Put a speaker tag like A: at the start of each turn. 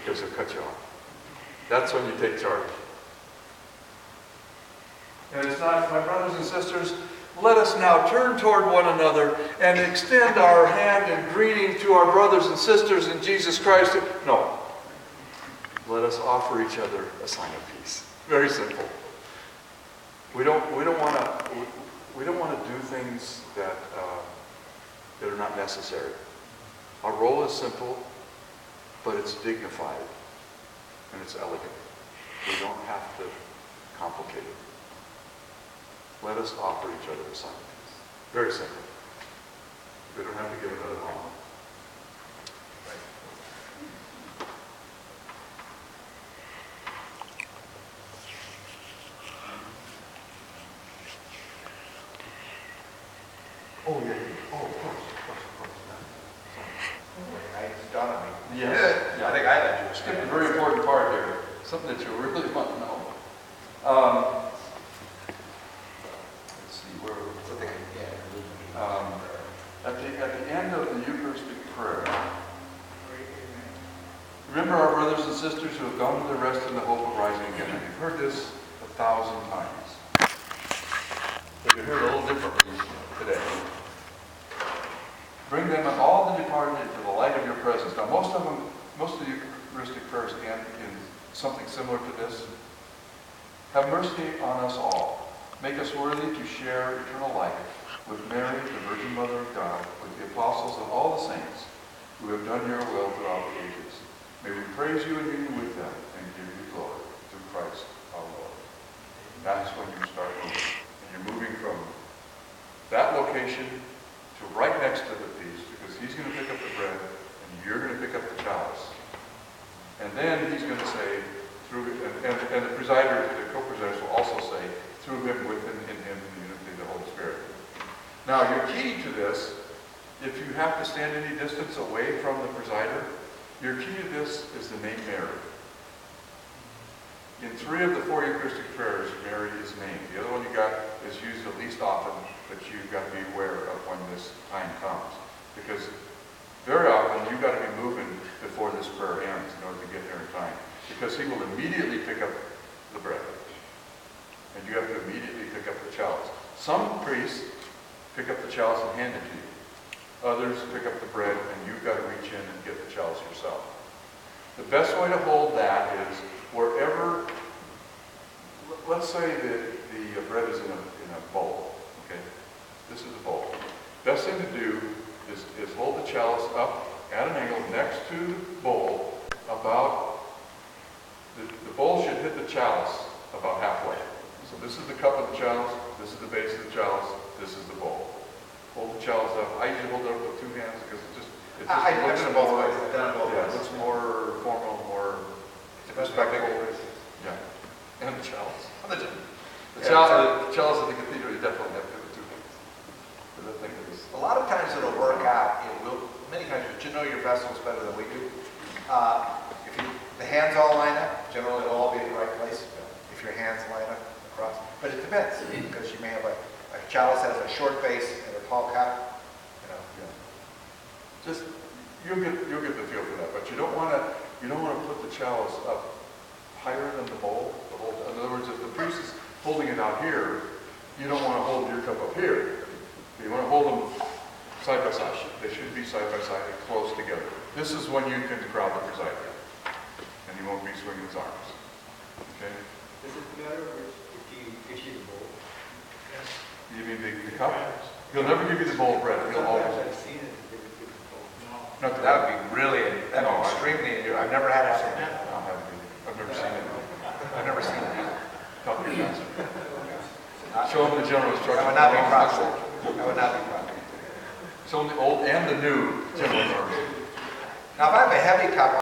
A: because he'll cut you off. That's when you take charge. And it's not, my brothers and sisters, let us now turn toward one another and extend our hand in greeting to our brothers and sisters in Jesus Christ. No. Let us offer each other a sign of peace. Very simple. We don't want to do things that are not necessary. Our role is simple, but it's dignified and it's elegant. We don't have to complicate it. Let us offer each other a sign of peace. Very simple. We don't have to give another long. Oh, yeah. Oh, of course.
B: It's dawned on me.
A: Yes.
B: Yeah. I think I had you.
A: Skipped a very important part here. Something that you really want to know. Let's see, where are we? At the end of the Eucharistic prayer, remember our brothers and sisters who have gone to their rest in the hope of rising again. And you've heard this 1,000 times. But you heard it a little differently today. Bring them and all the departed into the light of your presence. Now most of the Eucharistic prayers end in something similar to this. Have mercy on us all. Make us worthy to share eternal life with Mary, the Virgin Mother of God, with the apostles and all the saints who have done your will throughout the ages. May we praise you and be with them and give you glory through Christ our Lord. That's when you start moving. And you're moving from that location to right next to the feast, because he's going to pick up the bread and you're going to pick up the chalice. And then he's going to say, and the presider, the co-presiders will also say, through him, with him, in him, in the unity of the Holy Spirit. Now, your key to this, if you have to stand any distance away from the presider, your key to this is the name Mary. In 3 of the 4 Eucharistic prayers, Mary is named. The other one you got is used the least often, but you've got to be aware of when this time comes. Because very often you've got to be moving before this prayer ends in order to get there in time. Because he will immediately pick up the bread. And you have to immediately pick up the chalice. Some priests pick up the chalice and hand it to you. Others pick up the bread and you've got to reach in and get the chalice yourself. The best way to hold that is wherever, let's say that the bread is in a bowl, okay? This is a bowl. Best thing to do is hold the chalice up at an angle next to the bowl about, the bowl should hit the chalice about halfway. So this is the cup of the chalice, this is the base of the chalice, this is the bowl. Hold the chalice up. I usually hold it up with 2 hands because it just looks more, yeah, it looks more formal, more respectful. Yeah. And the chalice. The chalice of the cathedral, you definitely have to do with 2 hands. Because I think it is.
B: A lot of times it'll work out. It will. Many times, but you know your vessels better than we do. If the hands all line up, generally it'll all be at the right place. If your hands line up across, but it depends because you may have a chalice has a short base and a tall cap. You know.
A: Yeah. Just you'll get the feel for that, but you don't want to put the chalice up higher than the bowl. In other words, if the priest is holding it out here, you don't want to hold your cup up here. You want to hold them side by side. They should be side by side and close together. This is when you can crowd the presider, and he won't be swinging his arms. Okay?
C: Does it matter if you gives you the bowl? Yes.
A: You mean the cup? He'll never give you the bowl of bread. He'll always.
C: I've seen it. They would give the bowl. No.
A: Not
B: That would be really, that'd be extremely. I've never had it.
A: I've never seen it.
B: I've never seen it.
A: Talk to your pastor. Show him the general instructions.
B: I would not be proxy. I would not be proxy.
A: Show him the old and the new general instructions.
B: Now, if I have a heavy cup,